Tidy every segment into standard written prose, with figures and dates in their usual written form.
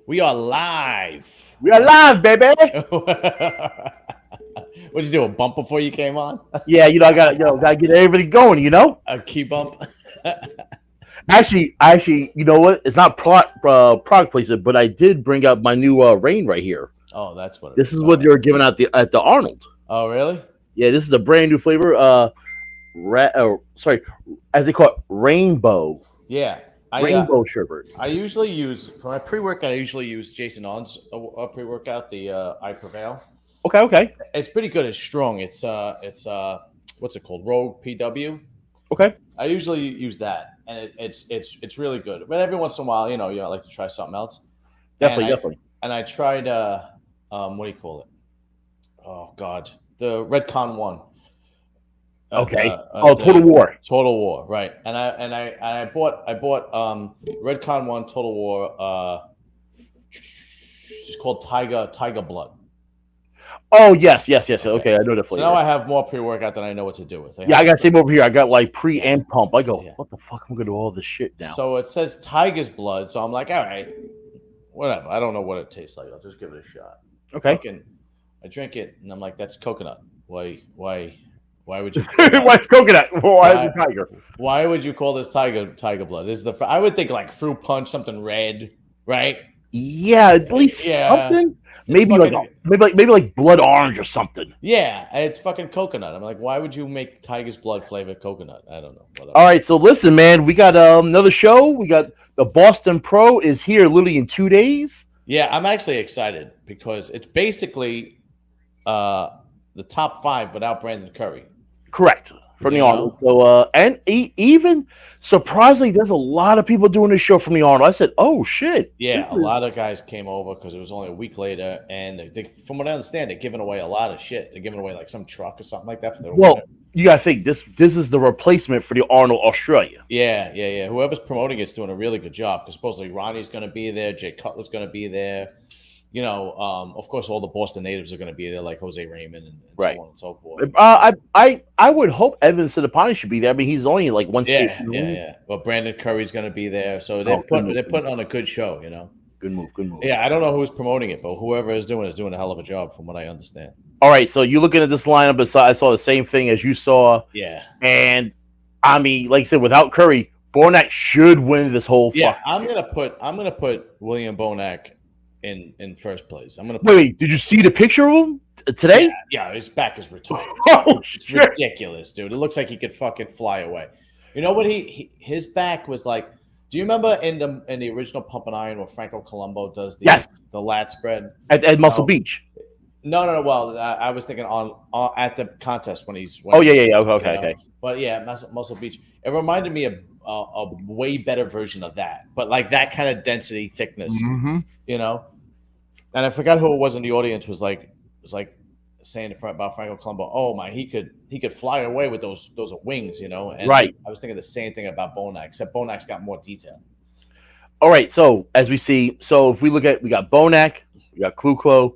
We are live. We are live, baby. What'd you do? A bump before you came on? Yeah, gotta get everything going. A key bump? Actually, you know what? It's not product placement, but I did bring out my new rain right here. Oh, that's what it This is. is All what right. they're giving out at the Arnold. Oh, really? Yeah, this is a brand new flavor. Sorry, as they call it, Yeah. rainbow sherbet. I usually use for my pre-workout. I usually use Jason On's pre-workout, the I Prevail. Okay, It's pretty good. It's strong. It's what's it called? Rogue PW. okay. I usually use that, and it's really good. But every once in a while, I like to try something else. And Definitely. I tried what do you call it? Oh God, the Redcon one. Okay. Total War. Total War, right? And I bought Redcon one Total War. It's called Tiger Blood. Oh yes. Okay, I know the So flavor. now I have more pre-workout than I know what to do with. Yeah, I got same over here. I got like pre Yeah. and pump. I go, Yeah. what the fuck? I'm gonna do all this shit now. So it says Tiger's Blood, so I'm like, all right, whatever. I don't know what it tastes like. I'll just give it a shot. Okay. I drink it, and I'm like, that's coconut. Why would you? What's coconut? Why is it tiger? Why would you call this tiger blood? This is I would think like fruit punch, something red, right? Yeah, at least something. Maybe fucking, like blood orange or something. Yeah, it's fucking coconut. I'm like, why would you make Tiger's Blood flavored coconut? I don't know. Whatever. All right, so listen, man, we got another show. We got the Boston Pro is here literally in 2 days. Yeah, I'm actually excited because it's basically the top 5 without Brandon Curry. Correct. From the Arnold. So and even surprisingly, there's a lot of people doing this show from the Arnold. I said, oh shit. Yeah, a lot of guys came over because it was only a week later, and from what I understand, they're giving away a lot of shit. They're giving away like some truck or something like that for the winner. You gotta think this is the replacement for the Arnold Australia. Yeah. Whoever's promoting it's doing a really good job because supposedly Ronnie's going to be there, Jay Cutler's going to be there. Of course, all the Boston natives are going to be there, like Jose Raymond and so on and so forth. I would hope Evan Sidapani should be there. I mean, he's only like one state. Yeah. Well, Brandon Curry's going to be there, so they're putting on a good show. Good move. Yeah, I don't know who's promoting it, but whoever is doing a hell of a job, from what I understand. All right, so you looking at this lineup? I saw the same thing as you saw. Yeah, and I mean, like I said, without Curry, Bonac should win this whole. Yeah, I'm gonna put William Bonac in first place. I'm gonna wait. Did you see the picture of him today? Yeah, his back is retired. Oh, it's ridiculous, dude. It looks like he could fucking fly away. You know what? His back was like. Do you remember in the original Pump and Iron where Franco Columbo does the lat spread at Muscle Beach? No. Well, I was thinking on at the contest when he's. Okay. But yeah, Muscle Beach. It reminded me of a way better version of that, but like that kind of density, thickness. Mm-hmm. And I forgot who it was in the audience was like saying about Franco Columbo. Oh my, he could fly away with those wings, And right. I was thinking the same thing about Bonac, except Bonac's got more detail. All right, so as we see, if we look at, we got Bonac, we got Kluko,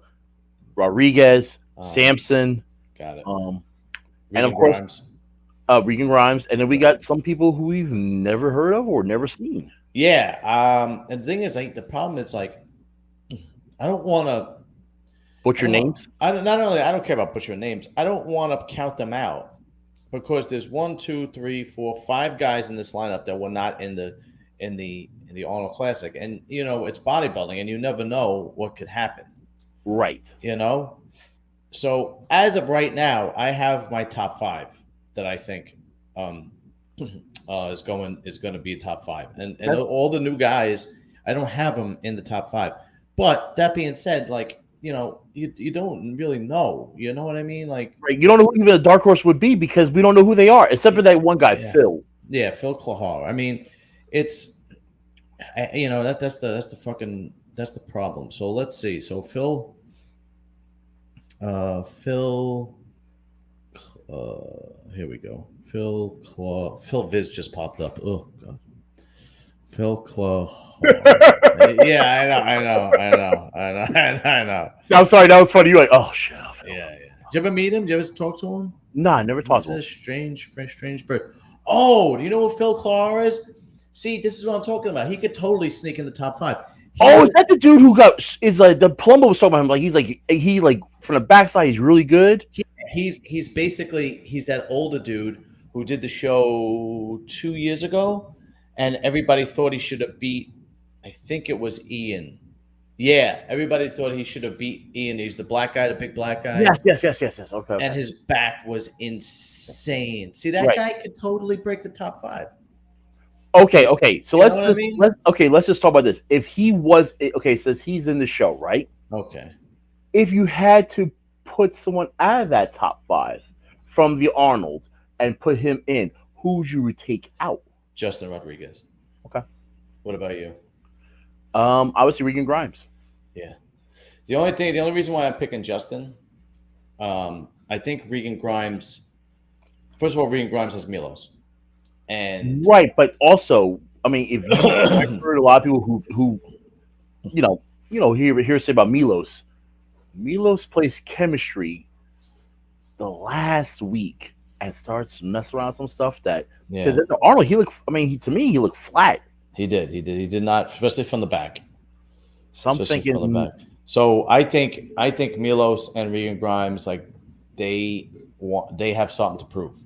Rodriguez, Sampson, got it, and of course Regan Grimes, and then we got some people who we've never heard of or never seen. Yeah, and the thing is, like, the problem is, like, I don't want to butcher names. I don't care about butchering names. I don't want to count them out because there's 1, 2, 3, 4, 5 guys in this lineup that were not in the Arnold Classic, and it's bodybuilding, and you never know what could happen. Right. So as of right now, I have my top 5 that I think is going to be top 5, and all the new guys, I don't have them in the top 5. But that being said, like, you don't really know. You know what I mean? Like, right. You don't know who even a dark horse would be because we don't know who they are, except for that one guy, Phil. Yeah, Phil Klahar. I mean, it's that's the problem. So let's see. So Phil, here we go. Phil Viz just popped up. Oh God. Phil Claw. Yeah, I know. I'm sorry, that was funny. You're like, oh shit. Yeah. Did you ever meet him? Did you ever talk to him? No, I never talked to him. He's a strange bird. Oh, do you know who Phil Claw is? See, this is what I'm talking about. He could totally sneak in the top 5. He's Oh, is that the dude who got is like the Palumbo was talking about him? Like he like from the backside, he's really good. he, he's basically he's that older dude who did the show 2 years ago, and everybody thought he should have beat. I think it was Ian. Yeah, everybody thought he should have beat Ian. He's the black guy, the big black guy, Yes, yes, yes, yes, yes. Okay, and okay. his back was insane. See, that Right. guy could totally break the top five. Okay, okay. So You know what I mean? let's just talk about this. If he was okay, says he's in the show, right? Okay, If you had to put someone out of that top five from the Arnold and put him in, who you would take out? Justin Rodriguez. Okay. What about you? Obviously Regan Grimes. Yeah. The only reason why I'm picking Justin, I think Regan Grimes. First of all, Regan Grimes has Milos, and Right, but also, I mean, if you, I've heard a lot of people who hear say about Milos. Milos plays chemistry the last week and starts messing around with some stuff that yeah, because Arnold he looked. I mean, to me he looked flat. he did not, especially from the back, So I'm especially from the thinking, back. So I think Milos and Regan Grimes like they have something to prove.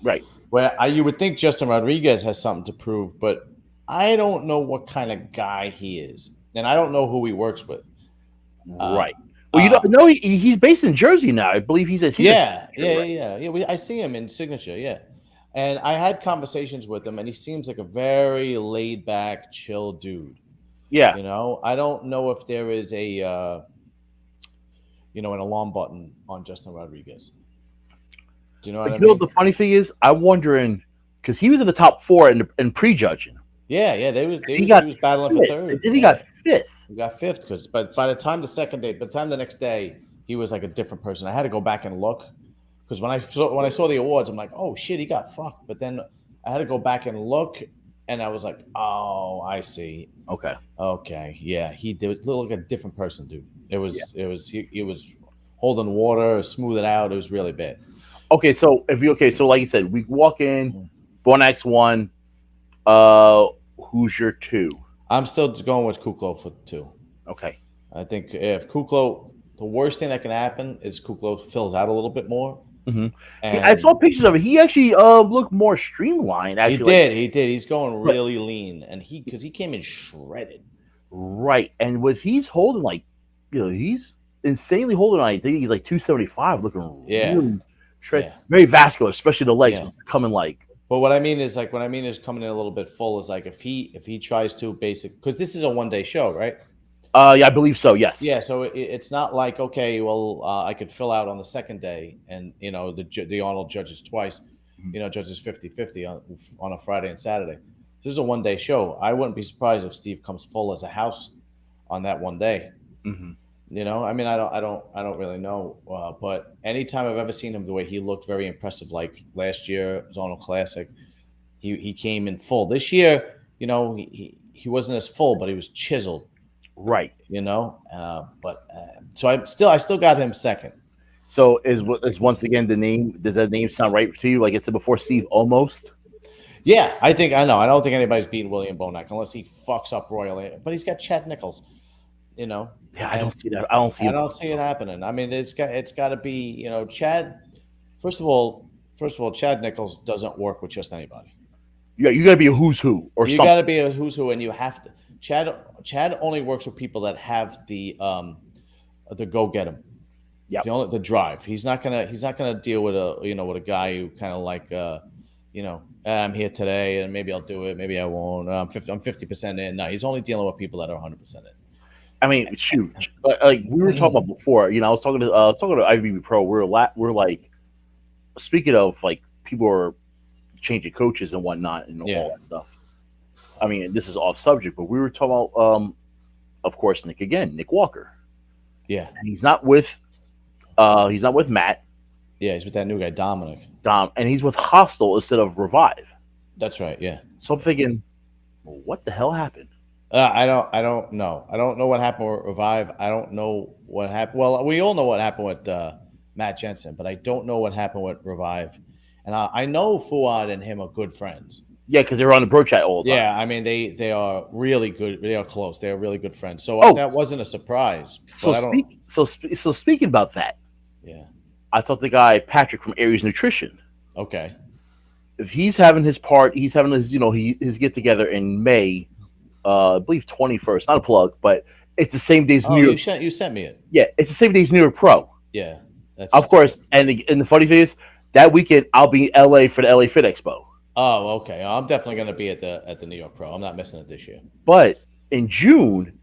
right, Where you would think Justin Rodriguez has something to prove, but I don't know what kind of guy he is, and I don't know who he works with. Uh, right. Well, you uh, don't know he's based in Jersey now. I believe he's a Yeah, signature, yeah, right? yeah, yeah. Yeah, I see him in Signature. Yeah, and I had conversations with him, and he seems like a very laid back, chill dude. Yeah. You know, I don't know if there is a an alarm button on Justin Rodriguez. Do you know what But I you know mean? the funny thing is, I'm wondering because he was in the top four in prejudging. Yeah, yeah. He He got was battling for fifth, and third. then he got Yeah, fifth. he got fifth because, but by the time the second day, by the time the next day, he was like a different person. I had to go back and look because when I saw the awards, I'm like, oh shit, he got fucked. But then I had to go back and look, and I was like, oh, I see. Okay. Okay, yeah, he did look like a different person, dude. Yeah. He was holding water, smooth it out. It was really bad. Okay. So if you so like you said, we walk in, Mm. Bonak's one. Uh, who's your two? I'm still just going with Kuklo for two. Okay. I think if Kuklo, the worst thing that can happen is Kuklo fills out a little bit more, Hmm. I saw and pictures of it. He actually looked more streamlined. Actually, like he did. He's going but really lean, and he came in shredded. right, and with he's holding like, he's insanely holding on. I think he's like 275, looking Yeah, really shred, yeah, very vascular, especially the legs. yeah. Coming like, But what I mean is like what I mean is coming in a little bit full is like if he tries to basic because this is a 1 day show, right? yeah, I believe so. Yes. Yeah, so it's not like okay, well, I could fill out on the second day, and the Arnold judges twice, judges 50-50 on a Friday and Saturday. This is a 1 day show. I wouldn't be surprised if Steve comes full as a house on that 1 day. Hmm. I mean, I don't really know, but anytime I've ever seen him the way he looked, very impressive. Like last year, Arnold Classic, he came in full. This year, he wasn't as full, but he was chiseled. Right. So I still got him second. So is once again the name? Does that name sound right to you? Like I said before, Steve almost. Yeah, I know. I don't think anybody's beating William Bonac unless he fucks up royally. But he's got Chad Nichols, Yeah, I don't and see that. I don't see I him. don't see it happening. I mean, it's got to be Chad. First of all, Chad Nichols doesn't work with just anybody. Yeah, you got to be a who's who or You got something. to be a who's who, and you have to. Chad only works with people that have the go get him. Yep. The drive. He's not gonna deal with a guy who kind of like I'm here today and maybe I'll do it, maybe I won't. I'm 50% in. No, he's only dealing with people that are 100% in. I mean, shoot, like we were talking about before. I was talking to Ifbb Pro. We're like speaking of like people are changing coaches and whatnot and Yeah, all that stuff. I mean, this is off subject, but we were talking about, of course, Nick Walker. yeah, And he's not with Matt yeah. He's with that new guy Dominic. Dom, and he's with Hostile instead of Revive. That's right. Yeah. So I'm thinking, well, what the hell happened? I don't know. I don't know what happened with Revive. I don't know what happened. Well, we all know what happened with Matt Jensen, but I don't know what happened with Revive. And I know Fuad and him are good friends. Yeah, because they were on the bro chat all the time. Yeah, I mean they are really good. They are close. They are really good friends. So Oh, that wasn't a surprise. so But I don't. speaking about that, Yeah. I thought the guy Patrick from Aries Nutrition, Okay. if he's having his part, he's having his his get together in May, I believe 21st. Not a plug, but it's the same day as Oh, New York. you sent me it. Yeah, it's the same day as New York Pro. Yeah, that's Of course, and the funny thing is that weekend I'll be in LA for the LA Fit Expo. Oh, okay. I'm definitely going to be at the New York Pro. I'm not missing it this year. But in June,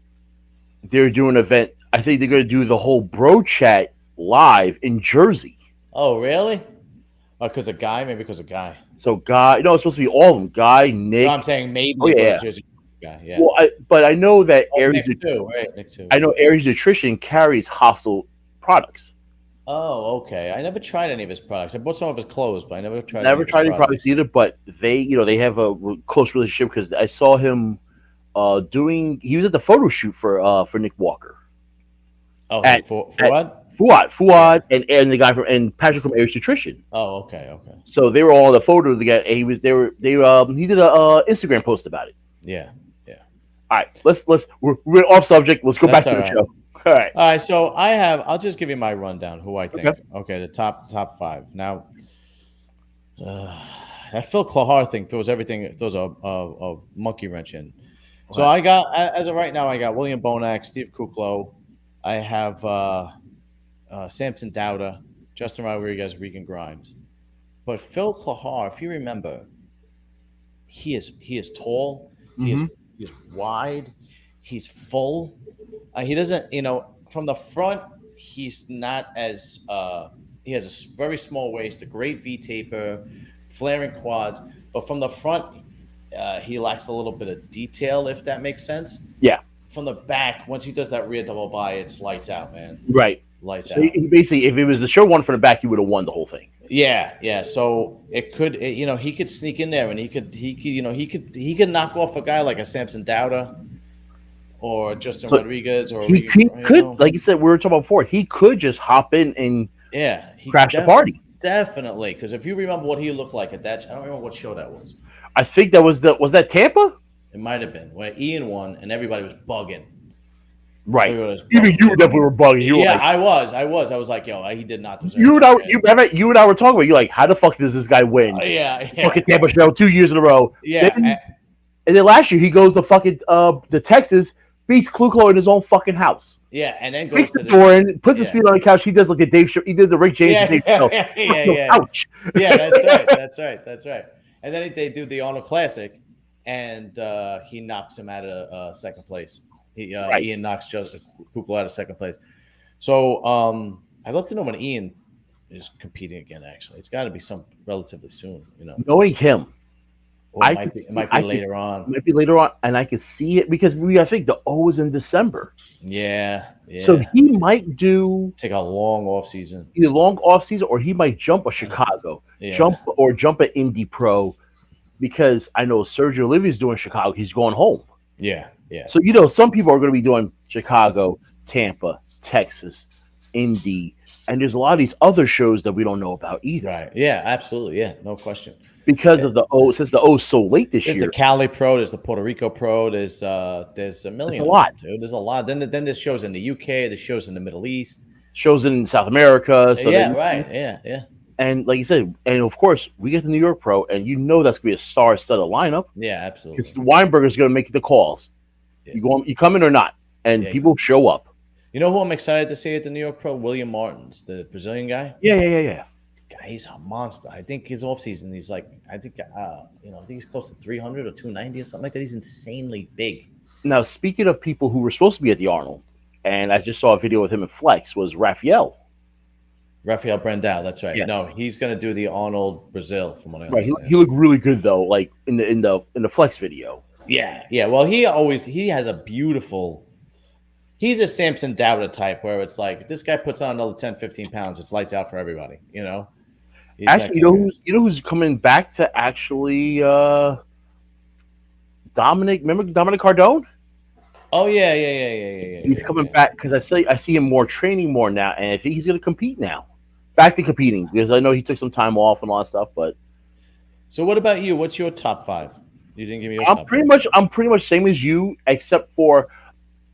they're doing an event. I think they're going to do the whole bro chat live in Jersey. Oh, really? Oh, because a guy, maybe because a guy. So, Guy, no, it's supposed to be all of them. Guy, No, Nick. I'm saying maybe Oh yeah, because a guy. Yeah. well, but I know that Oh, Nick too, right? Nick too. I know Aries Nutrition carries Hostile products. Oh, okay. I never tried any of his products. I bought some of his clothes, but I never tried. Never tried any products either, but they have a close relationship because I saw him doing. He was at the photo shoot for Nick Walker. Oh, At, for at what? Fuad, and the guy and Patrick from Aries Nutrition. Oh, okay, okay. So they were all in the photo together. And he did a Instagram post about it. Yeah, yeah. All right, we're off subject. Let's go That's back to the all right. show. All right. All right. So I'll just give you my rundown. Who I think. Okay. Okay, the top five. Now, that Phil Clahar thing throws a monkey wrench in. So I got, as of right now, I got William Bonac, Steve Kuklo. I have Samson Dowda, Justin Rodriguez, Regan Grimes. But Phil Clahar, if you remember, he is tall. Mm-hmm. He is wide. He's full. He doesn't, from the front, he's not as he has a very small waist, a great V taper, flaring quads. But from the front, he lacks a little bit of detail, if that makes sense. Yeah. From the back, once he does that rear double by, it's lights out, man. Right. Lights So out. basically, if it was the show one from the back, you would have won the whole thing. Yeah, yeah. So it could, he could sneak in there, and he could knock off a guy like a Samson Dowda or Justin Rodriguez, or he could, like you said, we were talking about before. He could just hop in and crash the party. Definitely, because if you remember what he looked like at that, I don't remember what show that was. I think that was that Tampa. It might have been where Ian won, and everybody was bugging. Right. Even you definitely were bugging. I was. I was like, yo, he did not deserve. You and I were talking about. You like, how the fuck does this guy win? Yeah. Fucking Tampa show 2 years in a row. Yeah. And then last year he goes to fucking the Texas, beats Kuklo in his own fucking house. Yeah, and then breaks the door in, puts his feet on the couch. He does like the he did the Rick James. Couch. Yeah, that's right. And then they do the Arnold Classic, and he knocks him out of second place. Ian knocks Kuklo out of second place. So I'd love to know when Ian is competing again. Actually, it's got to be some relatively soon. Knowing him. Or it might be later on. It might be later on, and I could see it because I think the O is in December. Yeah. So he might take a long off season. Either long off season, or he might jump a Chicago, jump an Indy Pro, because I know Sergio Olivia's doing Chicago. He's going home. Yeah. So some people are going to be doing Chicago, Tampa, Texas, Indy, and there's a lot of these other shows that we don't know about either. Right. Yeah. Absolutely. Yeah. No question. Because of the O, since the O is so late this year. There's the Cali Pro, there's the Puerto Rico Pro, there's a million. There's a lot, dude. There's a lot. Then there's shows in the UK, there's shows in the Middle East, shows in South America. So right. Yeah. And like you said, and of course we get the New York Pro, and that's gonna be a star-studded lineup. Yeah, absolutely. Because Weinberger's gonna make the calls. Yeah. You come in or not, and people show up. You know who I'm excited to see at the New York Pro? William Martins, the Brazilian guy. Yeah. He's a monster. I think his offseason, he's like, I think he's close to 300 or 290 or something like that. He's insanely big. Now, speaking of people who were supposed to be at the Arnold, and I just saw a video with him and Flex, was Rafael Brandao, that's right. Yeah. No, he's going to do the Arnold Brazil, from what I understand. He looked really good though, like in the Flex video. Yeah. Well, he has a beautiful. He's a Samson Dowda type, where it's like, if this guy puts on another 10, 15 pounds, it's lights out for everybody. He's actually, you know who's coming back to actually Dominic? Remember Dominic Cardone? Oh yeah. He's coming back because I see him more training more now, and I think he's going to compete now. Back to competing, because I know he took some time off and all that stuff, but So what about you? What's your top five? You didn't give me your I'm top pretty five. much I'm pretty much same as you, except for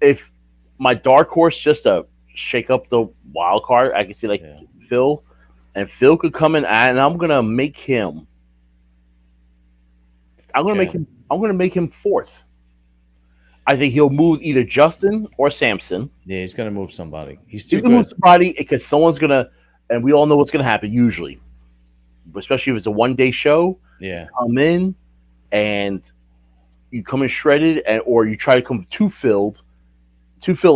if my dark horse just to shake up the wild card, I can see like Yeah. Phil, and Phil could come in, and I'm gonna make him. Okay. I'm gonna make him fourth. I think he'll move either Justin or Samson. Yeah, he's gonna move somebody. He's He's too gonna move good. somebody because someone's gonna, and we all know what's gonna happen usually, especially if it's a 1 day show. Yeah. Come in and you come in shredded, and or you try to come to fill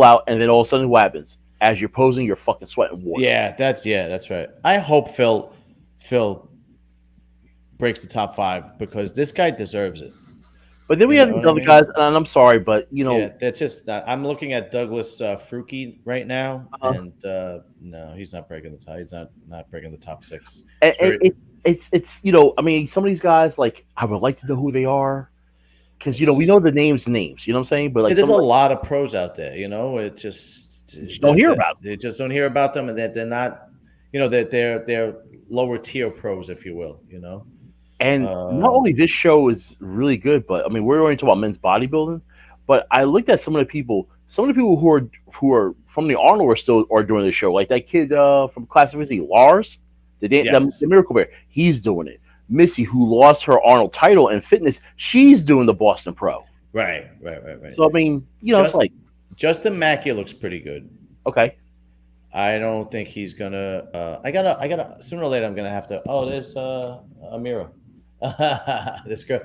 out, and then all of a sudden what happens? As you're posing, you're fucking sweating water. That's right. I hope Phil breaks the top five because this guy deserves it. But then we You have know these what I other mean? guys, and I'm sorry, but Yeah, that's just not. I'm looking at Douglas Fruki right now, uh, and no, he's not breaking the top. He's not breaking the top six. It's it, very. it, it's I mean, some of these guys, like, I would like to know who they are because we It's, know the names. You know what I'm saying? But yeah, like there's some a like lot of pros out there. It just you just don't hear about they just don't hear about them, and that they're not. They're lower tier pros, if you will. And not Um, only this show is really good, but I mean, we're going to talk about men's bodybuilding. But I looked at some of the people who are from the Arnold are doing the show. Like that kid from Classic Physique, Lars, yes. the Miracle Bear, he's doing it. Missy, who lost her Arnold title in fitness, she's doing the Boston Pro. Right. So I mean, it's Just like Justin Mackey looks pretty good. okay, I don't think he's gonna. I gotta. Sooner or later, I'm gonna have to. Oh, there's Amira. This girl.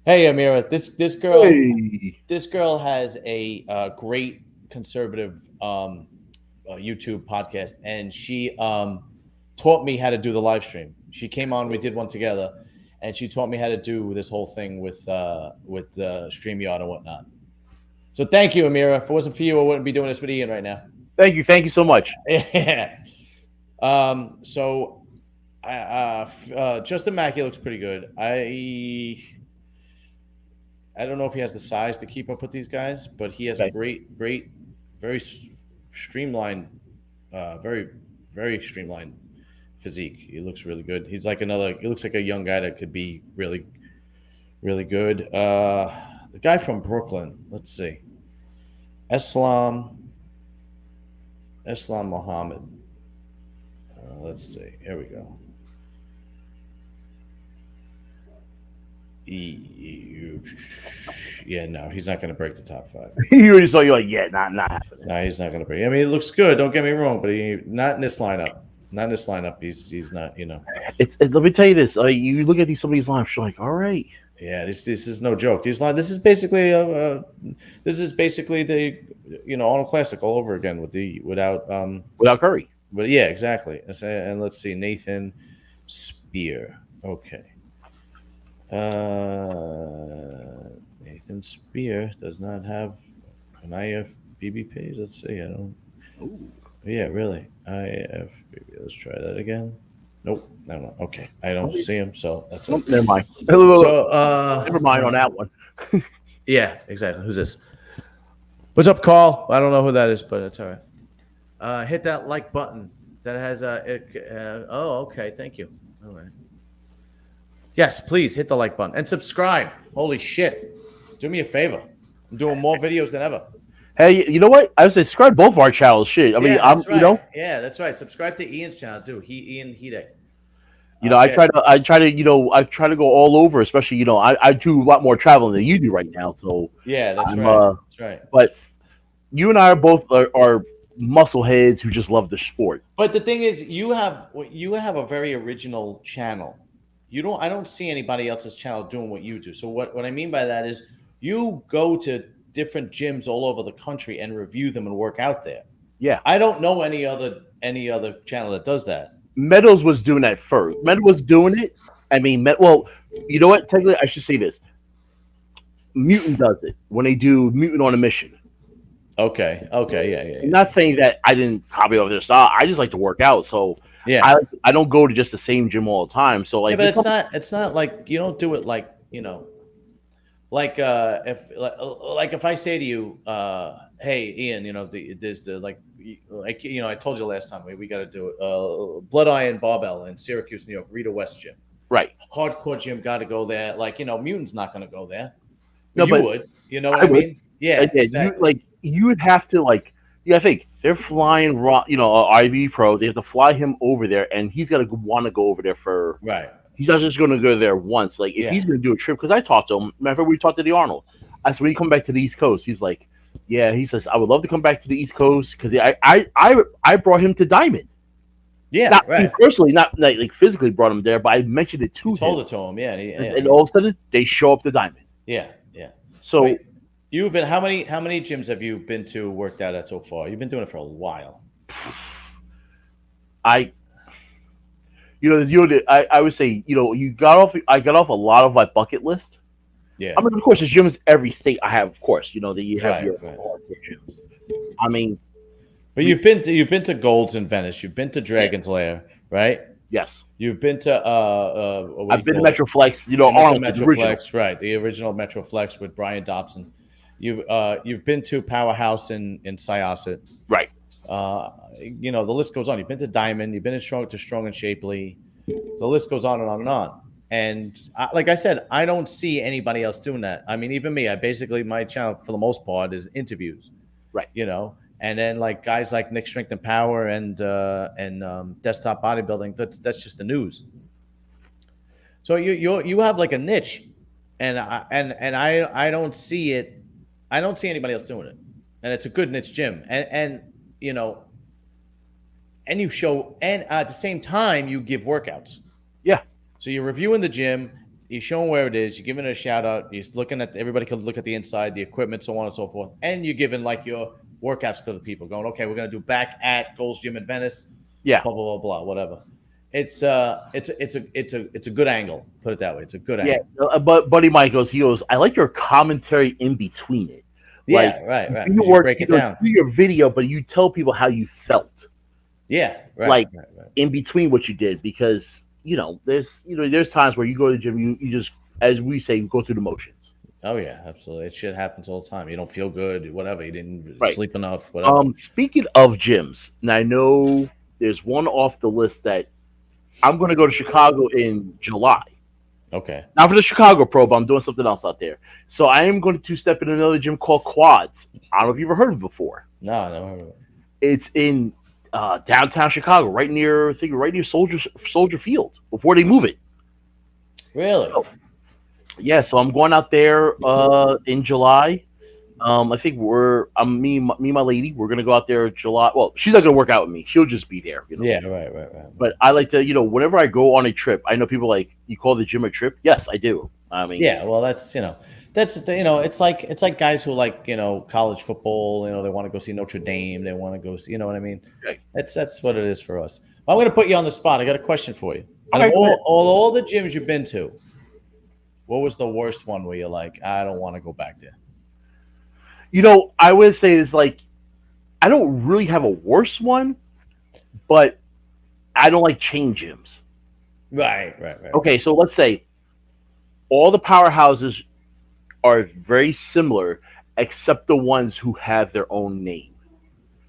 Hey, Amira. This girl. hey, This girl has a great conservative YouTube podcast, and she taught me how to do the live stream. She came on. We did one together, and she taught me how to do this whole thing with StreamYard and whatnot. So thank you, Amira. If it wasn't for you, I wouldn't be doing this with Ian right now. thank you so much. Yeah. So, Justin Mackey looks pretty good. I don't know if he has the size to keep up with these guys, but he has a Okay, great, very streamlined, very, very streamlined physique. He looks really good. He's like another. He looks like a young guy that could be really, really good. The guy from Brooklyn. Let's see, Islam, Islam Muhammad. Let's see. Here we go. Yeah, no, he's not going to break the top five. you already saw you like yeah, not happening. No, he's not going to break. I mean, it looks good. Don't get me wrong, but not in this lineup. Not in this lineup. He's not. Let me tell you this: you look at some of these lines, you're like, all right, Yeah, this is no joke. This is basically the Arnold Classic all over again without without Curry. but yeah, exactly. And let's see, Nathan Spear. Okay. Nathan Spear does not have an IFBB page. Let's see. I don't. Ooh. Yeah, really. IFBB. Let's try that again. Nope. I don't know. Okay. I don't see him, so that's it. Oh, never mind. So, Never mind on that one. yeah, exactly. Who's this? What's up, Carl? I don't know who that is, but it's all right. Hit that like button that has oh, okay. Thank you. All right. Yes, please hit the like button and subscribe. Holy shit. Do me a favor. I'm doing more videos than ever. Hey, you know what? I would say subscribe both of our channels. Shit. I mean, Yeah, I'm that's right. Yeah, that's right. Subscribe to Ian's channel too. Ian Hede. I Yeah. I try to go all over, especially, I do a lot more traveling than you do right now. So Yeah, that's I'm, right. That's right. but you and I are both are muscle heads who just love the sport. But the thing is, you have a very original channel. I don't see anybody else's channel doing what you do. So what I mean by that is you go to different gyms all over the country and review them and work out there. Yeah. I don't know any other channel that does that. Meadows was doing that first. Meadows was doing it. I mean, well, you know what? Technically, I should say this. Mutant does it when they do Mutant on a Mission. Okay. Yeah. I'm not saying that I didn't copy over their style. I just like to work out, so Yeah. I don't go to just the same gym all the time. So like, Yeah, but it's not like you don't do it like, like if I say to you, hey Ian, there's the like I told you last time we got to do it, Blood Iron Barbell in Syracuse, New York, Rita West Gym. Right. Hardcore gym got to go there. Like, Mutant's not going to go there, but No, you but would. You know what I I would. mean? Yeah, You exactly. like you would have to like. Yeah, I think they're flying. IV Pro. They have to fly him over there, and he's got to want to go over there for. Right. He's not just going to go there once. Like if Yeah. he's going to do a trip, because I talked to him. Remember we talked to the Arnold. I said when you come back to the East Coast, he's like, yeah. He says I would love to come back to the East Coast because I brought him to Diamond. Yeah. Not me Right. personally, not like physically brought him there, but I mentioned it You to him, told it to him. Yeah. and all of a sudden they show up to Diamond. Yeah. Yeah. Wait, So you've been how many gyms have you been to worked out at so far? You've been doing it for a while. I I would say, I got off a lot of my bucket list. Yeah. I mean, of course, there's gyms every state I have, of course, that you have Right. your Right. hardcore gyms. I mean, But we, you've been to Gold's in Venice. You've been to yeah, Dragon's Lair, right? yes. You've been to what do I've you been to call it? Metroflex, You've been to Arnold, the original. Metroflex, right? The original Metroflex with Brian Dobson. You've been to Powerhouse in Syosset. Right. The list goes on. You've been to Diamond. You've been to Strong and Shapely. The list goes on and on and on. And like I said, I don't see anybody else doing that. I mean, even me. My channel for the most part is interviews. Right. And then like guys like Nick Strength and Power and Desktop Bodybuilding. That's just the news. So you have like a niche, and I don't see it. I don't see anybody else doing it, and it's a good niche gym. And you know, and you show, and at the same time you give workouts. Yeah. So you're reviewing the gym, you're showing where it is, you're giving it a shout out, you're looking at everybody can look at the inside, the equipment, so on and so forth, and you're giving like your workouts to the people, going, okay, we're gonna do back at Gold's Gym in Venice, Yeah. blah blah blah blah, whatever. It's a good angle. Put it that way. It's a good Yeah. angle. But Buddy Mike goes, I like your commentary in between it. Like, Yeah, right. you 'Cause you work, break it down. do your video, but you tell people how you felt. Yeah, right, Like right. in between what you did, because there's times where you go to the gym, you just, as we say, go through the motions. Oh yeah, absolutely. It shit happens all the time. You don't feel good, whatever. You didn't Right. sleep enough, whatever. Speaking of gyms, now I know there's one off the list that I'm going to go to Chicago in July. Okay. Not for the Chicago Pro, but I'm doing something else out there. So I am going to step in another gym called Quads. I don't know if you've ever heard of it before. No, no. It's in downtown Chicago, right near Soldier Field, before they move it. Really? So I'm going out there in July. I think me and my lady, we're gonna go out there in July. Well, she's not gonna work out with me. She'll just be there. Yeah, right. But I like to, whenever I go on a trip, I know people like, you call the gym a trip? Yes, I do. I mean, yeah. Well, it's like guys who like college football. They want to go see Notre Dame. They want to go see. You know what I mean? Okay. That's what it is for us. I'm going to put you on the spot. I got a question for you. Okay, all the gyms you've been to, what was the worst one where you're like, I don't want to go back there? I would say it's like, I don't really have a worse one, but I don't like chain gyms. Right. Okay, so let's say all the powerhouses are very similar, except the ones who have their own name,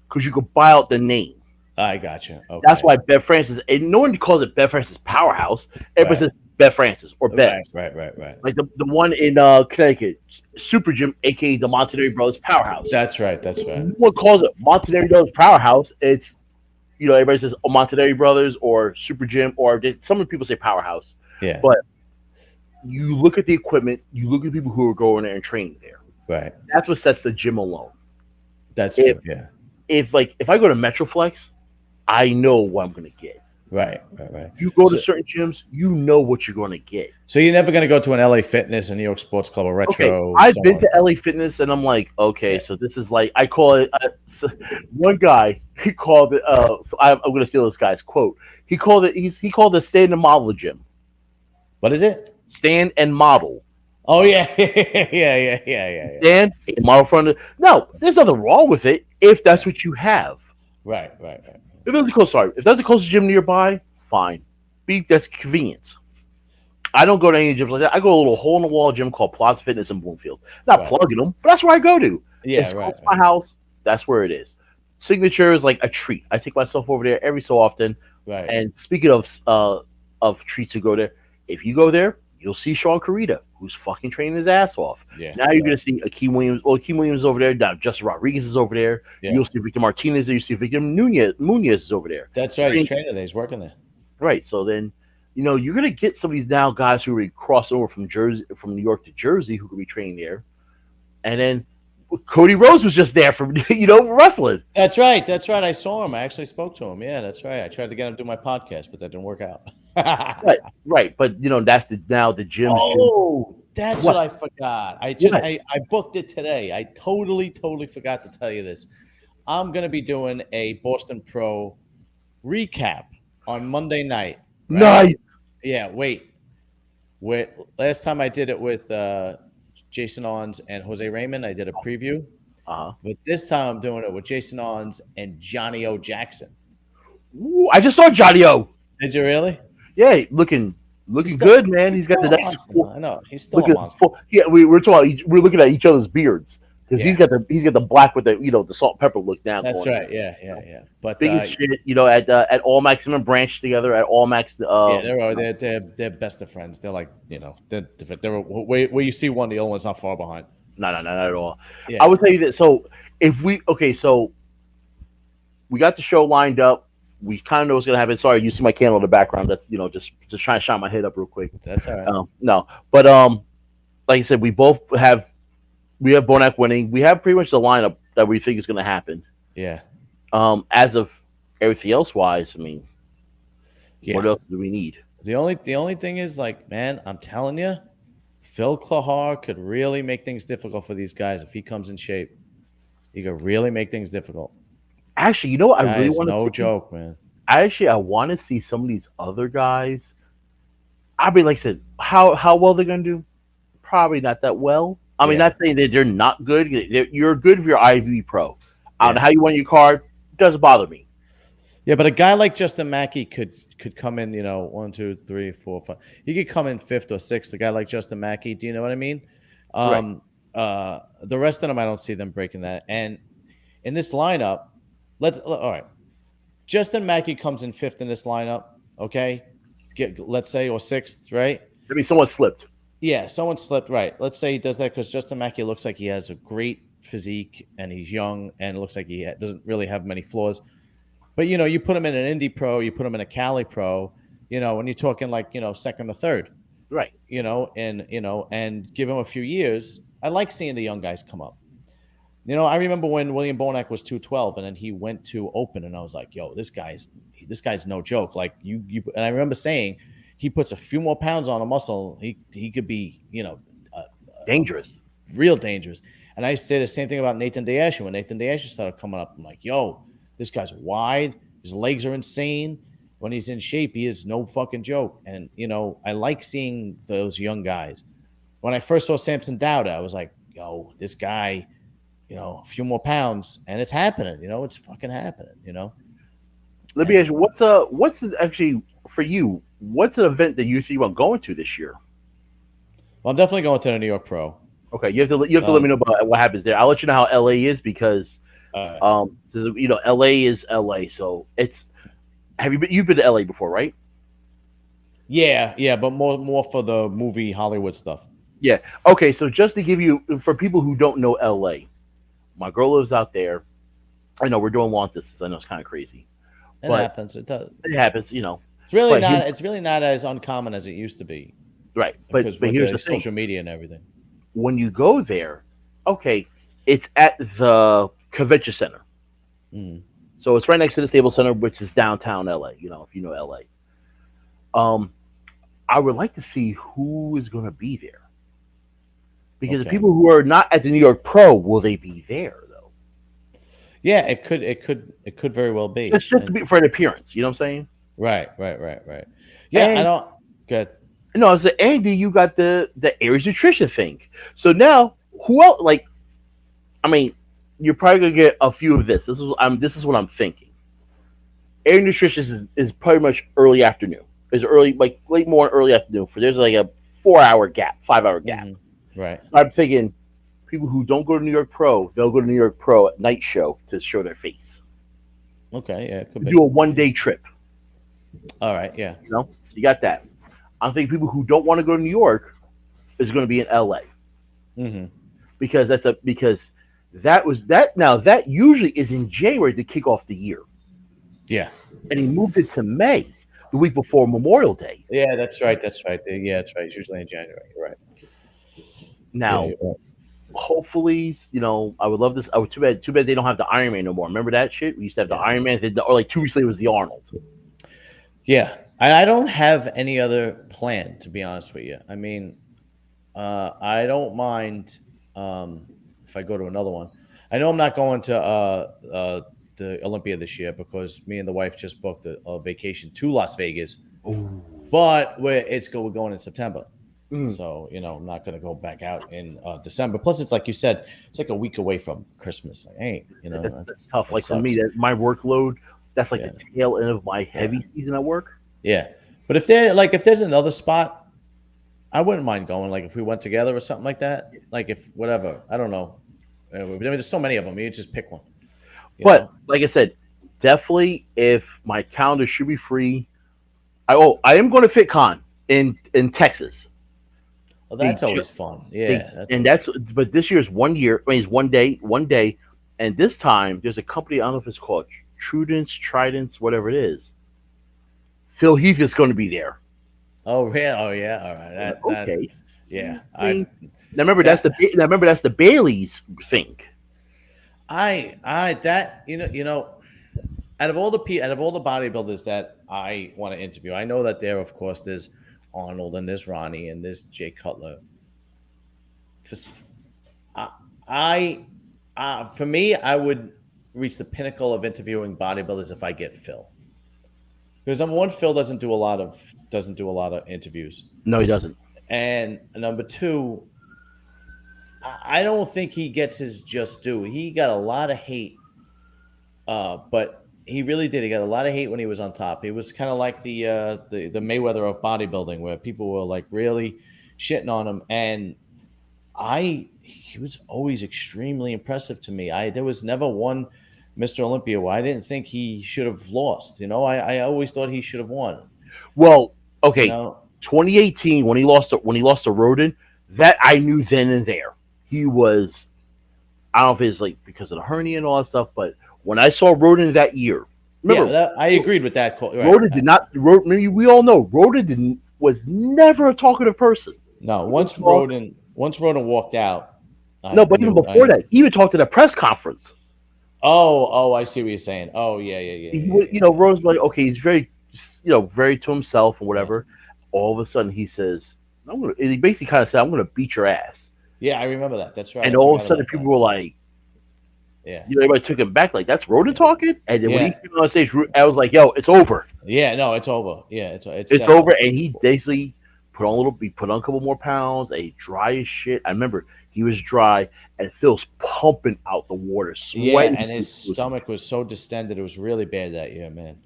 because you could buy out the name. I got you. Okay. That's why Bev Francis, and no one calls it Bev Francis Powerhouse. Everybody says Bev Francis or Bev. Right. Like the one in Connecticut, Super Gym, aka the Montanari Brothers Powerhouse. That's right. No one calls it Montanari Brothers Powerhouse. It's, everybody says Montanari Brothers or Super Gym, or some people say Powerhouse. Yeah. But you look at the equipment, you look at the people who are going there and training there. Right. That's what sets the gym alone. That's true. Yeah. If I go to Metroflex, I know what I'm going to get. Right. You go to certain gyms, you know what you're going to get. So you're never going to go to an LA Fitness, a New York Sports Club, or Retro. Okay, I've been to LA Fitness, and I'm like, okay, so this is like, I call it. One guy, he called it. So I'm going to steal this guy's quote. He called it. He called it stand and model gym. What is it? Stand and model. Oh yeah, yeah. Stand and model front of. No, there's nothing wrong with it if that's what you have. Right. If that's the closest gym nearby, fine. That's convenience. I don't go to any gyms like that. I go to a little hole in the wall gym called Plaza Fitness in Bloomfield. Not plugging them, but that's where I go to. Yeah, it's close to my house. That's where it is. Signature is like a treat. I take myself over there every so often. Right. And speaking of treats to go there, If you go there, you'll see Sean Carita, who's fucking training his ass off. Yeah. Now you're gonna see Akeem Williams. Well, Akeem Williams is over there. Now Justin Rodriguez is over there. Yeah. You'll see Victor Martinez there. You see Victor Munoz is over there. That's right. He's training there. He's working there. Right. So then, you're gonna get some of these now guys who already cross over from New York to Jersey, who could be training there, and then Cody Rhodes was just there from wrestling. That's right. That's right. I saw him. I actually spoke to him. Yeah, that's right. I tried to get him to do my podcast, but that didn't work out. Right. But that's the gym. Oh, that's What? what I forgot. I booked it today. I totally forgot to tell you this. I'm gonna be doing a Boston Pro recap on Monday night. Right? Nice. Yeah. Wait. Last time I did it with Jason Owens and Jose Raymond, I did a preview. But this time I'm doing it with Jason Owens and Johnny O. Jackson. Ooh, I just saw Johnny O. Did you really? Yeah, looking good, man. He's got the next. I know he's still a monster. Yeah, we're looking at each other's beards because he's got the black with the salt and pepper look down. That's right. Yeah. But biggest shit, at All Max and Branch together at All Max. They're best of friends. They're like they're different. They're where you see one, the other one's not far behind. No, not at all. Yeah. I would tell you that. So so we got the show lined up. We kind of know what's gonna happen. Sorry, you see my candle in the background. That's just trying to shine my head up real quick. That's all right. No, but like I said, we have Bonac winning. We have pretty much the lineup that we think is gonna happen. Yeah. As of everything else wise, I mean, what else do we need? The only thing is, like, man, I'm telling you, Phil Klahar could really make things difficult for these guys if he comes in shape. He could really make things difficult. Actually, you know what? I really want to see. No joke, man. I want to see some of these other guys. I mean, like I said, how well they're gonna do? Probably not that well. I mean, not saying that they're not good. You're good if you're Ifbb Pro. I don't know how you want your card. It doesn't bother me. Yeah, but a guy like Justin Mackey could come in, 1, 2, 3, 4, 5. He could come in 5th or 6th. A guy like Justin Mackey, do you know what I mean? Right. The rest of them, I don't see them breaking that. And in this lineup, all right. Justin Mackey comes in 5th in this lineup, okay? Let's say, or 6th, right? I mean, someone slipped. Yeah, someone slipped, right. Let's say he does that because Justin Mackey looks like he has a great physique and he's young and it looks like he doesn't really have many flaws. But, you put him in an Indy Pro, you put him in a Cali Pro, when you're talking like, 2nd or 3rd. Right. And give him a few years. I like seeing the young guys come up. I remember when William Bonac was 212 and then he went to open and I was like, yo, this guy's no joke. Like and I remember saying he puts a few more pounds on a muscle. He could be, dangerous, real dangerous. And I say the same thing about Nathan Deasha. When Nathan Deasha started coming up, I'm like, yo, this guy's wide. His legs are insane. When he's in shape, he is no fucking joke. And, I like seeing those young guys. When I first saw Samson Dowda, I was like, yo, this guy, a few more pounds, and it's happening. It's fucking happening. Let me ask you, what's actually for you? What's an event that you think about going to this year? Well, I'm definitely going to the New York Pro. Okay, you have to let me know about what happens there. I'll let you know how LA is because, LA is LA, so it's. You've been to LA before, right? Yeah, but more for the movie Hollywood stuff. Yeah. Okay, so just to give you, for people who don't know LA, my girl lives out there. I know we're doing long distance. I know it's kind of crazy. It happens. It does. It happens. It's really not. It's really not as uncommon as it used to be. Right. But here's the thing: social media and everything. When you go there, okay, it's at the convention center. Mm. So it's right next to the Staples Center, which is downtown LA. If you know LA. I would like to see who is going to be there. Because the people who are not at the New York Pro, will they be there though? Yeah, it could very well be. It's just to be for an appearance. You know what I'm saying? Right. Yeah, I don't. Good. No, I said, Andy, you got the Aries Nutrition thing. So now, who else? Like, I mean, you're probably gonna get a few of this. This is what I'm thinking. Aries Nutrition is pretty much early afternoon. It's early, like late morning, early afternoon. There's like a 4-hour gap, 5-hour gap. Mm-hmm. Right. So I'm thinking people who don't go to New York Pro, they'll go to New York Pro at night show to show their face. Okay, yeah, it could be. Do a 1-day trip. All right, yeah. You got that. I think people who don't want to go to New York is going to be in LA Hmm. because that was that now that usually is in January to kick off the year, Yeah. and he moved it to May, the week before Memorial Day. Yeah, that's right. That's right. Yeah, that's right. It's usually in January. You're right. Yeah, Now, you're right. hopefully, I would love this. Oh, too bad they don't have the Iron Man no more. Remember that shit? We used to have the Yeah. Iron Man, or like 2 weeks later was the Arnold. Yeah. I don't have any other plan, to be honest with you. I mean, I don't mind if I go to another one. I know I'm not going to the Olympia this year because me and the wife just booked a vacation to Las Vegas, Ooh. but we're going in September. Mm. So, I'm not going to go back out in December. Plus, it's like you said, it's like a week away from Christmas. Like, hey, That's tough. that Like for me, sucks. that my workload, that's like Yeah, the tail end of my yeah, heavy season at work. yeah. But if there's another spot, I wouldn't mind going. Like if we went together or something like that. Like if whatever, I don't know. I mean, there's so many of them. You just pick one. You But know. like I said, definitely if my calendar should be free, I am going to FitCon in Texas. Well, They that's ju- always fun. they Yeah, that's and always that's fun. but this year's one year. I mean, it's one day, and this time there's a company. I don't know if it's called Tridents, whatever it is. Phil Heath is going to be there. Oh yeah. Oh yeah. All right. So I'm like, That. okay. Yeah. I mean, now remember that's the Bailey's thing. That out of all the bodybuilders that I want to interview, I know that there, of course, there's Arnold and there's Ronnie and there's Jay Cutler. I, I for me, I would reach the pinnacle of interviewing bodybuilders if I get Phil. Because number one, Phil doesn't do a lot of interviews, No, he doesn't. and number two, I don't think he gets his just due. He got a lot of hate, but he really did. He got a lot of hate when he was on top. He was kind of like the Mayweather of bodybuilding, where people were like really shitting on him, and he was always extremely impressive to me. There was never one Mr. Olympia where I didn't think he should have lost. I always thought he should have won. Well, You okay, know, 2018 when he lost to Roden, that I knew then and there he was. I don't know if it's like because of the hernia and all that stuff, but when I saw Roden that year, yeah, remember I agreed with that call. Right. Roden did not. We all know Roden didn't was never a talkative person. No, He would talk. Once Roden walked out, No, but even I before knew. that, he would talk to the press conference. Oh, I see what you're saying. Oh, yeah, yeah, yeah, He yeah, would, yeah, Roden's like, okay, he's very, very to himself or yeah. whatever. All of a sudden, he says, "I'm gonna." He basically kind of said, "I'm gonna beat your ass." Yeah, I remember that. That's right. And I all of a forgot sudden, about people that. were like, Yeah, everybody took him back, like that's Roden yeah, talking. And then when he yeah, came on stage, I was like, "Yo, it's over. yeah. No, it's over. Yeah, it's It's definitely over." over. And he basically put on a couple more pounds. A dry as shit. I remember he was dry, and Phil's pumping out the water, Yeah, sweating. and his stomach was so distended. It was really bad that year, man.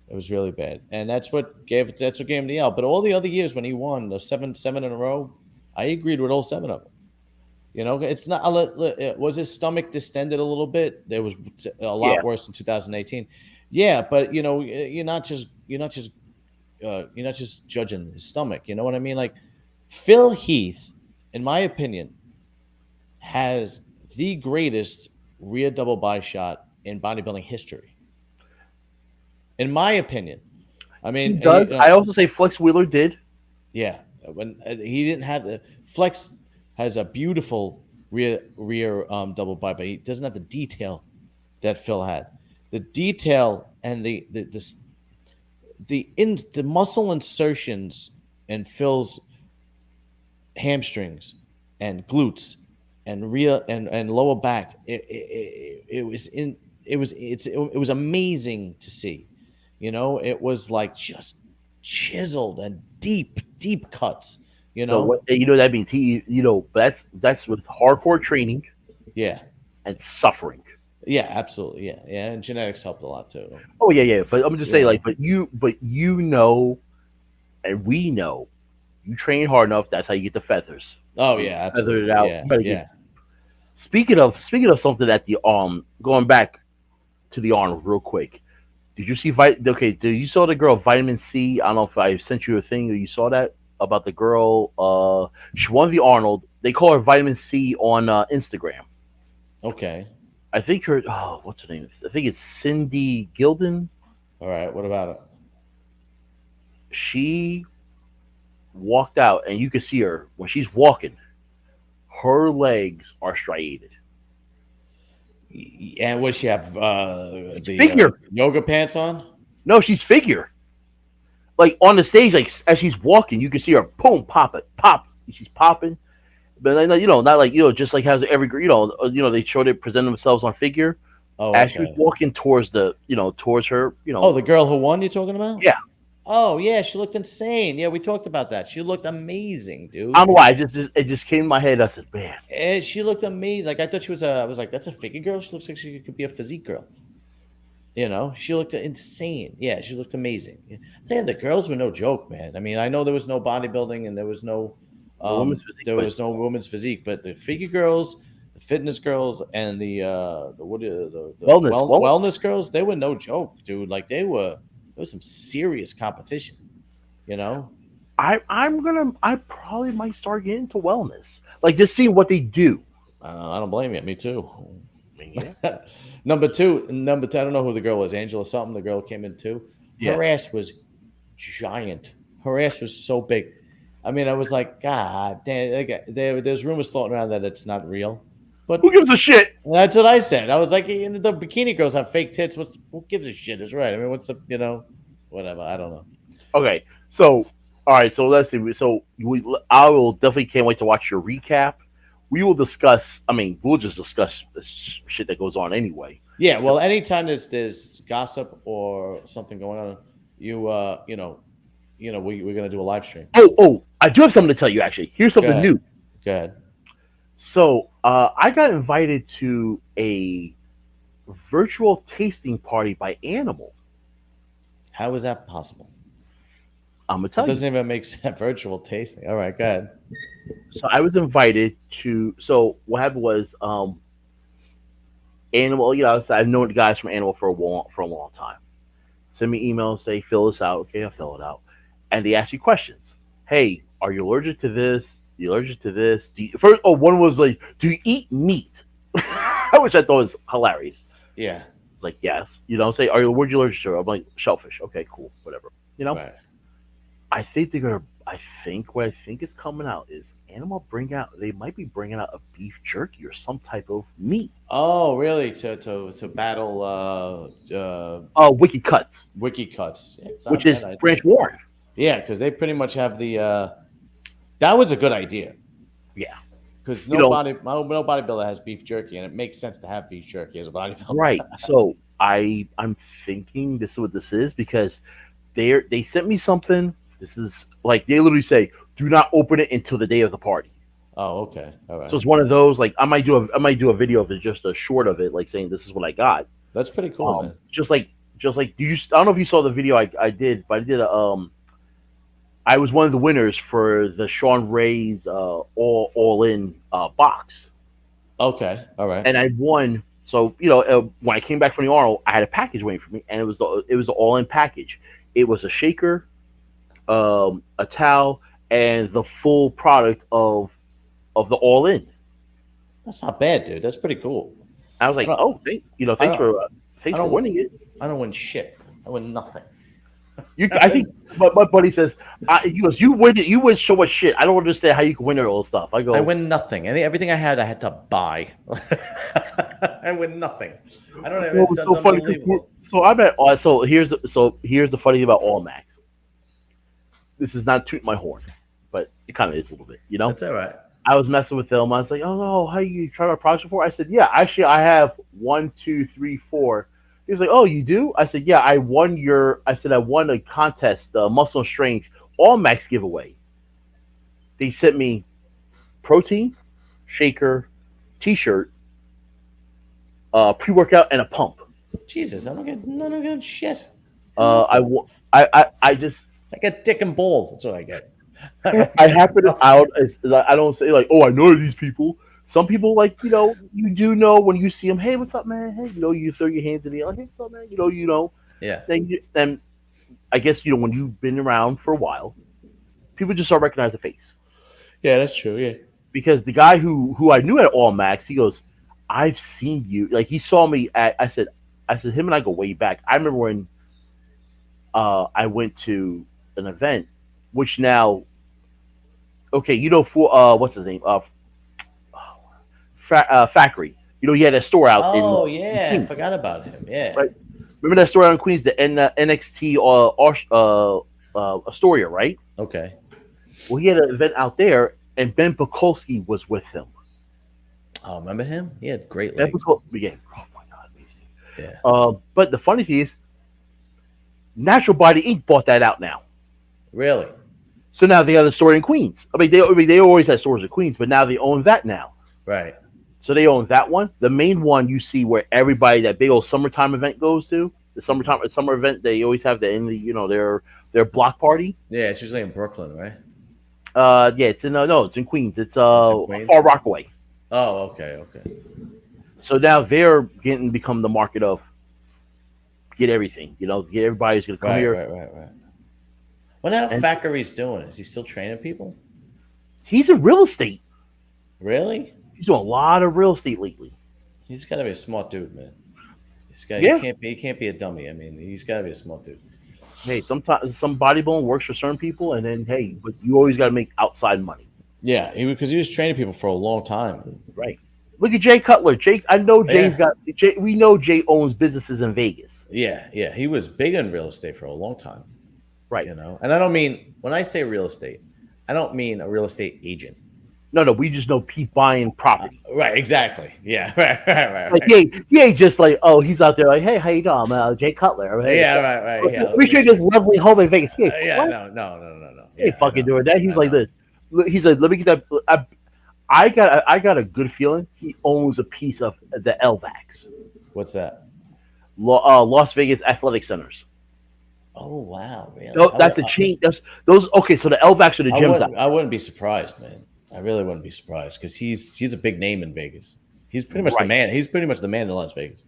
It was really bad, and that's what gave him the L. But all the other years when he won the seven in a row, I agreed with all seven of them. It's not. Was his stomach distended a little bit? There was a Yeah. lot worse in 2018. Yeah, but you're not just judging his stomach. You know what I mean? Like Phil Heath, in my opinion, has the greatest rear double by shot in bodybuilding history. In my opinion, I He mean, does. I also say Flex Wheeler did. yeah, when he didn't have the Flex has a beautiful rear double by, but he doesn't have the detail that Phil had. The detail and the muscle insertions in Phil's hamstrings and glutes and rear and lower back. It was amazing to see. It was like just chiseled and deep cuts. You So know, what that means that's with hardcore training yeah, and suffering. yeah, absolutely, yeah, yeah. And genetics helped a lot too. Oh yeah, yeah. But I'm just saying, Yeah. like, and we know, you train hard enough. That's how you get the feathers. Oh You yeah, feather it absolutely. out. Yeah, You gotta get. yeah. Speaking of something that the going back to the Arnold real quick. Did you see? Okay, did you saw the girl Vitamin C? I don't know if I sent you a thing or you saw that. about the girl. She won the Arnold. They call her Vitamin C on Instagram. Okay. I think her. Oh, what's her name? I think it's Cindy Gilden. All right. What about it? She walked out, and you can see her when she's walking. Her legs are striated. And would she have the Figure. yoga pants on? No, she's figure. Like on the stage, like as she's walking, you can see her boom, pop it, pop. She's popping, but not like just like has every they showed it present themselves on figure Oh, as she was okay. walking towards towards her. Oh, the girl who won, you talking about? Yeah. Oh, yeah, she looked insane. Yeah, we talked about that. She looked amazing, I dude. don't know why. It just came in my head. I said, man, And she looked amazing. Like I thought she was I was like, that's a figure girl. She looks like she could be a physique girl. She looked insane. Yeah, she looked amazing. Yeah, the girls were no joke, man. I mean, I know there was no bodybuilding and the woman's physique, there but was no women's physique, but the figure girls, the fitness girls, and the wellness. wellness girls, they were no joke, dude. Like there was some serious competition. You know, I probably might start getting into wellness, like just seeing what they do. I don't blame you. Me too. I mean, yeah, Number two. I don't know who the girl was. Angela something. The girl came in too. yeah. Her ass was giant. Her ass was so big. I mean, I was like, God damn. There's rumors floating around that it's not real, Who but gives a shit? that's what I said. I was like, the bikini girls have fake tits. Who gives a shit? Is right. I mean, what's the whatever. I don't know. Okay, so all right, so let's see. I will definitely can't wait to watch your recap. We will discuss. I mean, we'll just discuss the shit that goes on anyway. Yeah. Well, anytime there's gossip or something going on, you you know we're gonna do a live stream. Oh, I do have something to tell you. Actually, here's Go something ahead. new. Go ahead. So, I got invited to a virtual tasting party by Animal. How is that possible? I'm gonna It tell you. doesn't even make sense. Virtual tasting. All right, go ahead. So, I was invited to. So, what happened was, Animal. I've known the guys from Animal for a long time. Send me emails, say fill this out. Okay, I'll fill it out, and they ask you questions. Hey, are you allergic to this? Are you allergic to this? One was like, do you eat meat? Which I thought was hilarious. Yeah. It's like, yes. Say, what are you allergic to? I'm like, shellfish. Okay, cool, whatever. You know, Right. I think they're gonna. What I think is coming out is Animal They might be bringing out a beef jerky or some type of meat. Oh, really? To battle Wiki Cuts, wiki cuts. Yeah, it's not which a bad is idea. Branch Warren. Yeah, because they pretty much have the. That was a good idea Yeah, because you know, no bodybuilder has beef jerky, and it makes sense to have beef jerky as a bodybuilder. right. So I'm thinking this is what this is because they sent me something. This is like they literally say, do not open it until the day of the party. Oh, okay. All So right. it's one of those like I might do a video of it, just a short of it, like saying this is what I got. That's pretty cool, man. Just like I don't know if you saw the video I did, but I was one of the winners for the Sean Ray's all in box, Okay. All right. and I won. So when I came back from the Arnold, I had a package waiting for me, and it was the all in package. It was a shaker, a towel, and the full product of the all in. That's not bad, dude. That's pretty cool. I was I like, don't. oh, I thanks don't. for I thanks for don't. winning it. I don't win shit. I win nothing. I think, but my buddy says, he goes, you win it. You win so much shit. I don't understand how you can win it all stuff. I I go, win nothing. Everything I had to buy. I win nothing. I don't know. well, It it's sounds so funny. unbelievable. So I'm at. Here's the funny thing about All Max. This is not toot my horn, but it kind of is a little bit. That's all right. I was messing with them. I was like, oh no, how you tried our products before? I said, yeah, actually, I have 1, 2, 3, 4. He was like, oh, you do? I said, yeah, I won a contest, Muscle and Strength All Max giveaway. They sent me protein, shaker, T-shirt, pre-workout, and a pump. Jesus, I don't get none of good shit. I Nothing. I just I get dick and balls. That's what I get. I happen to out. I don't say like, oh, I know these people. Some people like you do know when you see them. Hey, what's up, man? Hey, you throw your hands in the air. Like, hey, what's up, man? Yeah. Then I guess when you've been around for a while, people just start recognizing the face. Yeah, that's true. Yeah. Because the guy who I knew at All Max, he goes, I've seen you. Like he saw me at. I said him and I go way back. I remember when I went to an event, which now, okay, for what's his name, Factory. He had a store out Oh in yeah, I Queens, forgot about him. Yeah. right? Remember that store out in Queens, the NXT Astoria, right? Okay. Well, he had an event out there, and Ben Pekulski was with him. Oh, remember him? He had great Ben legs. Pekulski, yeah, oh my god, amazing. Yeah. But the funny thing is, Natural Body Inc. bought that out now. Really? So now they got a store in Queens. They always had stores in Queens, but now they own that now. Right. So they own that one. The main one you see where everybody that big old summertime event goes to. The summer event they always have their block party. Yeah, it's usually in Brooklyn, right? Yeah, it's in Queens. It's It's in Queens? Far Rockaway. Oh, okay, okay. So now they're getting become the market of get everything. Get everybody's gonna come Right, here. right. What now And Factory's doing? Is he still training people? he's in real estate. Really? He's doing a lot of real estate lately. He's gotta be a smart dude, man. Yeah. He can't be a dummy. I mean, he's gotta be a smart dude. Hey, sometimes some bodybuilding works for certain people, and then hey, but you always got to make outside money, Yeah, because he was training people for a long time. right? Look at Jay Cutler. I know Jay's Yeah. got. We know Jay owns businesses in Vegas, Yeah. He was big in real estate for a long time. right? And I don't mean when I say real estate, I don't mean a real estate agent. No, we just know Pete buying property. Right, exactly. Yeah, right. Like he ain't just like, oh, he's out there like, hey, how you doing? I'm Jay Cutler. Hey, Yeah, right. Yeah, we should this lovely home in Vegas. Hey, yeah, what? no. He ain't Yeah, fucking doing that. He's I like know. this. He's like, let me get that. I got a good feeling he owns a piece of the LVACs, What's that? Las Vegas Athletic Centers. Oh wow, really? No, that's the chain. That's those. Okay, so the LVACs are the gyms. I wouldn't be surprised, man. I really wouldn't be surprised because he's a big name in Vegas. He's pretty much the Right. man. He's pretty much the man in Las Vegas.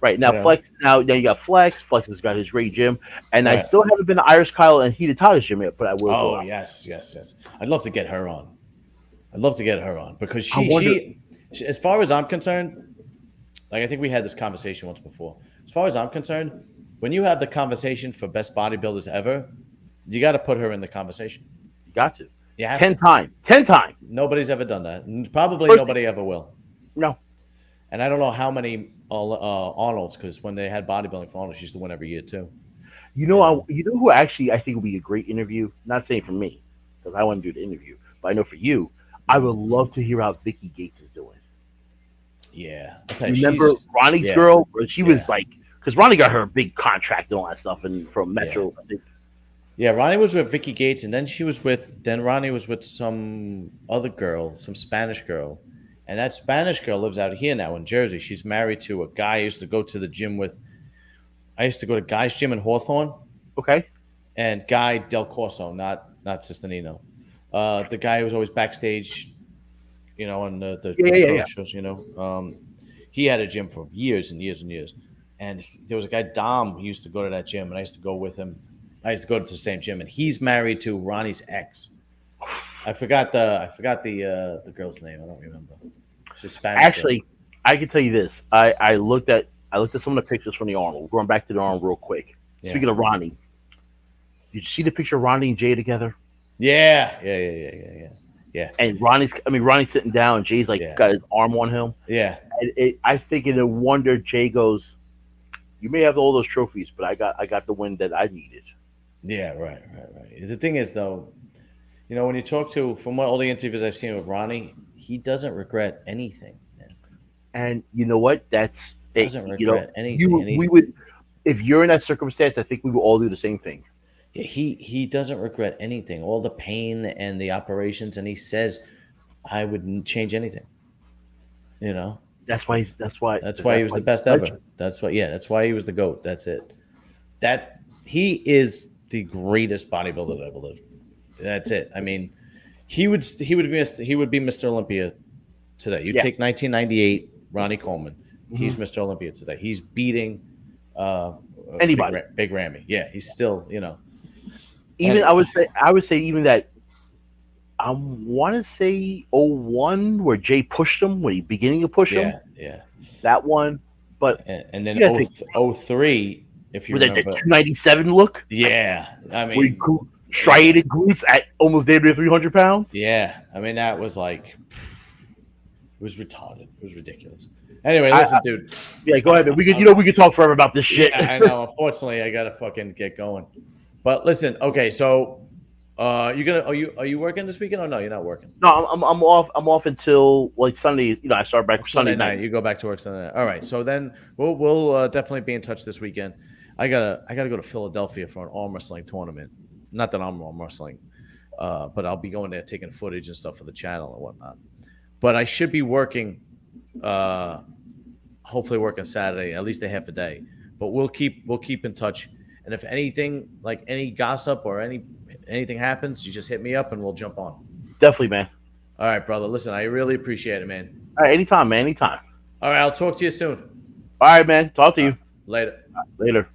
Right now, You know? Flex. Now you got Flex. Flex has got his great gym, and I Right. still haven't been to Iris Kyle and Hidetada's gym yet. But I will. Oh go out. yes. I'd love to get her on. I'd love to get her on because I wonder- she, as far as I'm concerned, like I think we had this conversation once before. As far as I'm concerned, when you have the conversation for best bodybuilders ever, you got to put her in the conversation. You got to. You have 10 to. times. 10 times. Nobody's ever done that. Probably First- nobody ever will. No. And I don't know how many Arnolds, because when they had bodybuilding for Arnold, she used to win every year too. You know, you know who actually I think would be a great interview. Not saying for me, because I want to do the interview, but I know for you, I would love to hear how Vicky Gates is doing. Yeah, I'll tell you, Remember Ronnie's yeah. girl? She was Yeah. like, because Ronnie got her a big contract and all that stuff, and from Metro. I think. Yeah, Ronnie was with Vicky Gates, and then Ronnie was with some other girl, some Spanish girl, and that Spanish girl lives out here now in Jersey. She's married to a guy I used to go to the gym with. I used to go to Guy's Gym in Hawthorne, Okay. and Guy Del Corso, not Sistanino, the guy who was always backstage, on the Yeah. shows. He had a gym for years and years and years, and there was a guy Dom who used to go to that gym, and I used to go with him. I used to go to the same gym, and he's married to Ronnie's ex. I forgot the girl's name. I don't remember. She's Spanish. Actually, I can tell you this. I looked at some of the pictures from the Arnold. Going back to the Arnold real quick. Yeah. Speaking of Ronnie, did you see the picture of Ronnie and Jay together? girl. Yeah. And Ronnie's sitting down, and Jay's like Yeah. got his arm on him. Yeah. And I think in a wonder, Jay goes, "You may have all those trophies, but I got the win that I needed." Yeah, right. The thing is, though, when you talk to, from all the interviews I've seen with Ronnie, he doesn't regret anything. Man. And you know what? That's Doesn't regret anything. We would, if you're in that circumstance, I think we would all do the same thing. Yeah, he doesn't regret anything. All the pain and the operations, and he says, "I wouldn't change anything." That's why He was the best ever. That's why he was the GOAT. That's it. That he is the greatest bodybuilder that ever lived. That's it. I mean, he would be Mr. Olympia today. You take 1998 Ronnie Coleman. He's Mr. Olympia today. He's beating Anybody. Big Ramy. Yeah, he's still. Even I would say even that I want to say 01 where Jay pushed him when he beginning to push him. Yeah, yeah. That one, but And then you gotta think 03, if you with that remember. 297 look. Yeah, I Where he mean, yeah, striated glutes at almost damn near 300 pounds. yeah. I mean, that was like, it was retarded. It was ridiculous. Anyway, I, listen, dude. yeah, go I'm, ahead, man. We could, I'm, we could talk forever about this shit. yeah, I know. Unfortunately, I gotta fucking get going. But listen, okay, so you gonna are you working this weekend or no? You're not working. No, I'm off. I'm off until like Sunday. I start back Sunday Sunday night. night. You go back to work Sunday night. All right. So then we'll definitely be in touch this weekend. I gotta go to Philadelphia for an arm wrestling tournament. Not that I'm arm wrestling, but I'll be going there taking footage and stuff for the channel and whatnot. But I should be working. Uh, Hopefully working Saturday, at least a half a day. But we'll keep in touch. And if anything, like any gossip or anything happens, you just hit me up and we'll jump on. Definitely, man. All right, brother. Listen, I really appreciate it, man. All right, anytime, man. Anytime. All right, I'll talk to you soon. All right, man. Talk to you Later. later.